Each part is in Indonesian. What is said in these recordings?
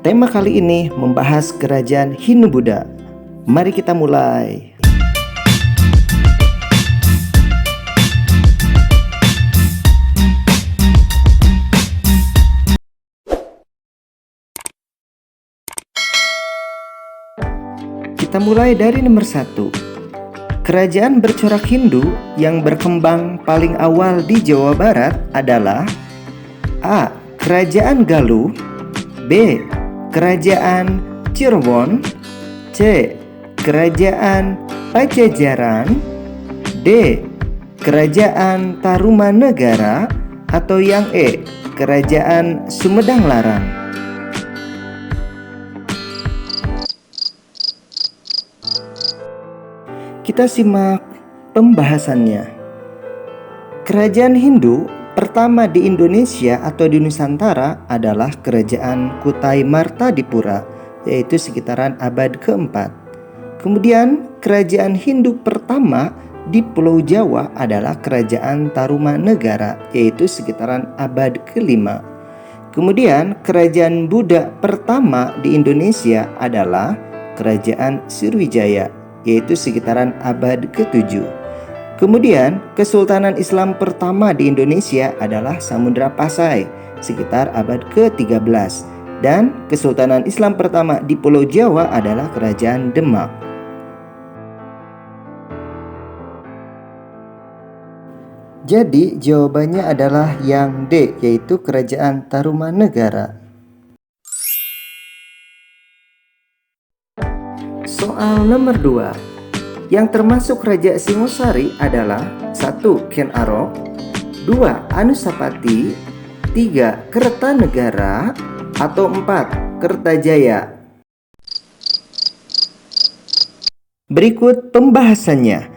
Tema kali ini membahas kerajaan Hindu-Buddha. Mari kita mulai. Kita mulai dari nomor 1. Kerajaan bercorak Hindu yang berkembang paling awal di Jawa Barat adalah A. Kerajaan Galuh, B. Kerajaan Cirebon, C. Kerajaan Pajajaran, D. Kerajaan Tarumanegara, atau yang E. Kerajaan Sumedang Larang. Kita simak pembahasannya. Kerajaan Hindu pertama di Indonesia atau di Nusantara adalah Kerajaan Kutai Martadipura, yaitu sekitaran abad keempat. Kemudian kerajaan Hindu pertama di Pulau Jawa adalah Kerajaan Tarumanegara, yaitu sekitaran abad kelima. Kemudian kerajaan Buddha pertama di Indonesia adalah Kerajaan Sriwijaya, yaitu sekitaran abad ke-7. Kemudian, Kesultanan Islam pertama di Indonesia adalah Samudra Pasai, sekitar abad ke-13. Dan Kesultanan Islam pertama di Pulau Jawa adalah Kerajaan Demak. Jadi, jawabannya adalah yang D, yaitu Kerajaan Tarumanegara. Soal nomor 2. Yang termasuk Raja Singosari adalah 1. Ken Arok, 2. Anusapati, 3. Kertanegara, atau 4. Kertajaya. Berikut pembahasannya.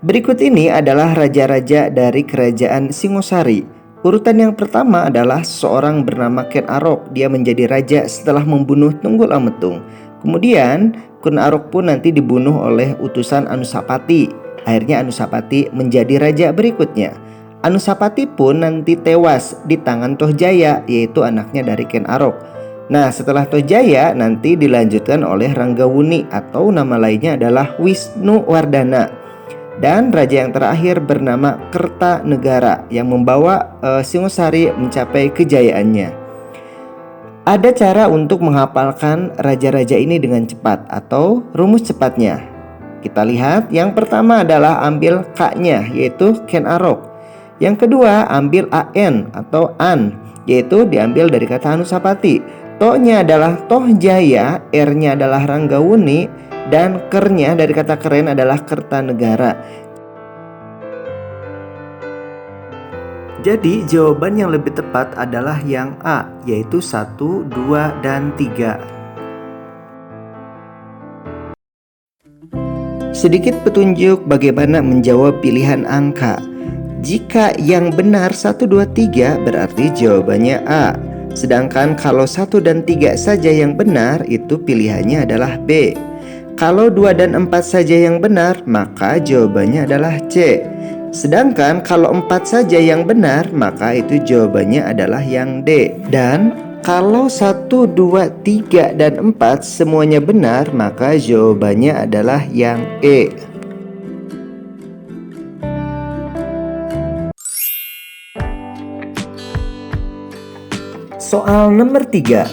Berikut ini adalah raja-raja dari Kerajaan Singosari. Urutan yang pertama adalah seorang bernama Ken Arok. Dia menjadi raja setelah membunuh Tunggul Ametung. Kemudian Ken Arok pun nanti dibunuh oleh utusan Anusapati. Akhirnya Anusapati menjadi raja berikutnya. Anusapati pun nanti tewas di tangan Tohjaya, yaitu anaknya dari Ken Arok. Nah, setelah Tohjaya nanti dilanjutkan oleh Ranggawuni, atau nama lainnya adalah Wisnuwardana. Dan raja yang terakhir bernama Kertanegara yang membawa Singosari mencapai kejayaannya. Ada cara untuk menghafalkan raja-raja ini dengan cepat atau rumus cepatnya. Kita lihat, yang pertama adalah ambil K-nya, yaitu Ken Arok. Yang kedua ambil AN atau An, yaitu diambil dari kata Anusapati. To-nya adalah Tohjaya, R-nya adalah Ranggawuni, dan Ker-nya dari kata keren adalah Kertanegara. Jadi jawaban yang lebih tepat adalah yang A, yaitu 1, 2, dan 3. Sedikit petunjuk bagaimana menjawab pilihan angka. Jika yang benar 1, 2, 3 berarti jawabannya A. Sedangkan kalau 1 dan 3 saja yang benar, itu pilihannya adalah B. Kalau 2 dan 4 saja yang benar, maka jawabannya adalah C. Sedangkan kalau 4 saja yang benar, maka itu jawabannya adalah yang D. Dan kalau 1, 2, 3, dan 4 semuanya benar, maka jawabannya adalah yang E. Soal nomor 3.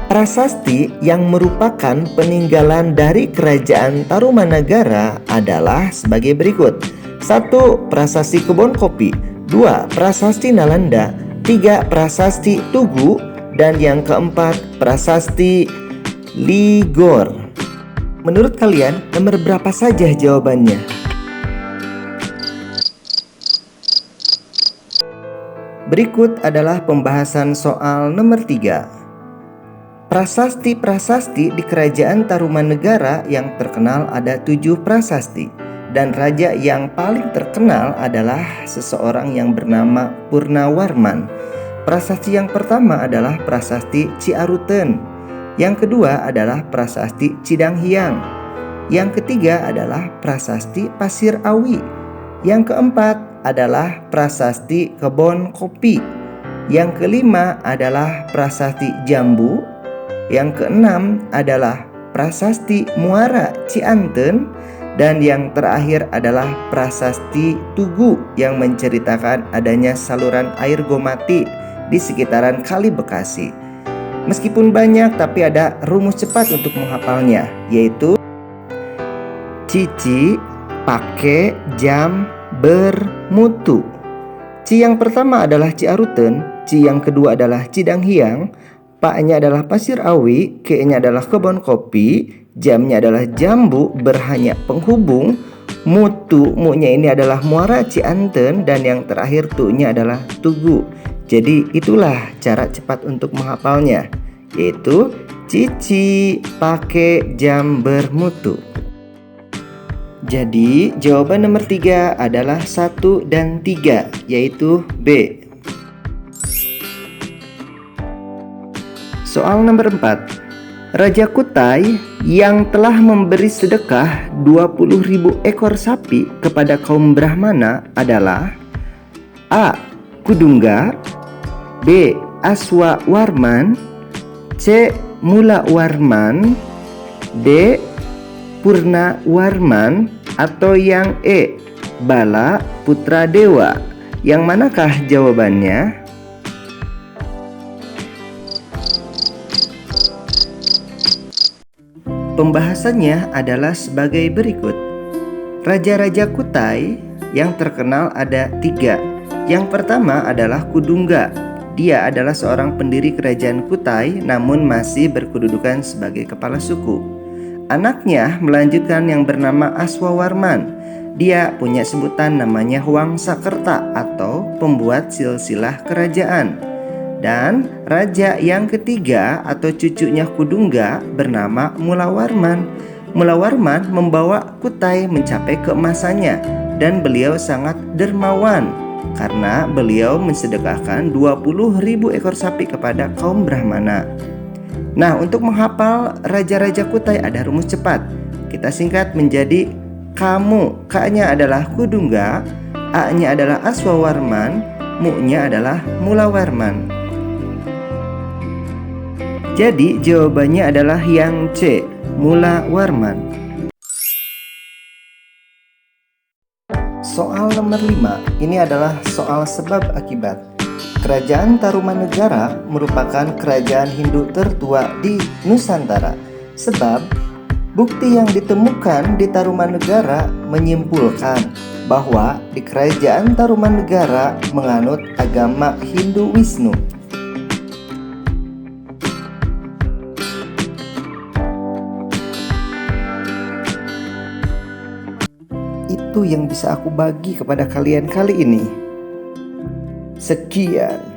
Prasasti yang merupakan peninggalan dari Kerajaan Tarumanegara adalah sebagai berikut. 1. Prasasti Kebon Kopi, 2. Prasasti Nalanda, 3. Prasasti Tugu, dan yang keempat Prasasti Ligor. Menurut kalian nomor berapa saja jawabannya? Berikut adalah pembahasan soal nomor 3. Prasasti-prasasti di Kerajaan Tarumanegara yang terkenal ada 7 prasasti. Dan raja yang paling terkenal adalah seseorang yang bernama Purnawarman. Prasasti yang pertama adalah Prasasti Ciaruten. Yang kedua adalah Prasasti Cidanghiang. Yang ketiga adalah Prasasti Pasir Awi. Yang keempat adalah Prasasti Kebon Kopi. Yang kelima adalah prasasti Jambu. Yang keenam adalah prasasti Muara Cianten. Dan yang terakhir adalah prasasti Tugu yang menceritakan adanya saluran air Gomati di sekitaran Kali Bekasi. Meskipun banyak, tapi ada rumus cepat untuk menghafalnya, yaitu cici, pake, jam, bermutu. Ci yang pertama adalah Ciaruten, Ci yang kedua adalah Cidanghiang, Paknya adalah Pasir Awi, Ke-nya adalah kebun kopi, jamnya adalah jambu berhanya penghubung, mutu, mu-nya ini adalah Muara Cianten, dan yang terakhir tu-nya adalah Tugu. Jadi itulah cara cepat untuk menghafalnya, yaitu cici, pake, jam, bermutu. Jadi jawaban nomor 3 adalah 1 dan 3, yaitu B. Soal nomor 4. Raja Kutai yang telah memberi sedekah 20.000 ekor sapi kepada kaum Brahmana adalah A. Kudungga, B. Aswawarman, C. Mulawarman, D. Purnawarman, atau yang E. Bala Putra Dewa. Yang manakah jawabannya? Pembahasannya adalah sebagai berikut. Raja-raja Kutai yang terkenal ada 3. Yang pertama adalah Kudungga. Dia adalah seorang pendiri kerajaan Kutai, namun masih berkedudukan sebagai kepala suku. Anaknya melanjutkan yang bernama Aswawarman. Dia punya sebutan namanya Wangsakerta atau pembuat silsilah kerajaan. Dan raja yang ketiga atau cucunya Kudungga bernama Mulawarman. Mulawarman membawa Kutai mencapai keemasannya, dan beliau sangat dermawan karena beliau mensedekahkan 20.000 ekor sapi kepada kaum Brahmana. Nah, untuk menghafal raja-raja Kutai ada rumus cepat. Kita singkat menjadi kamu. K-nya adalah Kudungga, A-nya adalah Aswawarman, Mu-nya adalah Mulawarman. Jadi jawabannya adalah yang C, Mulawarman. Soal nomor 5. Ini adalah soal sebab akibat. Kerajaan Tarumanegara merupakan kerajaan Hindu tertua di Nusantara. Sebab bukti yang ditemukan di Tarumanegara menyimpulkan bahwa di kerajaan Tarumanegara menganut agama Hindu Wisnu. Itu yang bisa aku bagi kepada kalian kali ini. Sekian.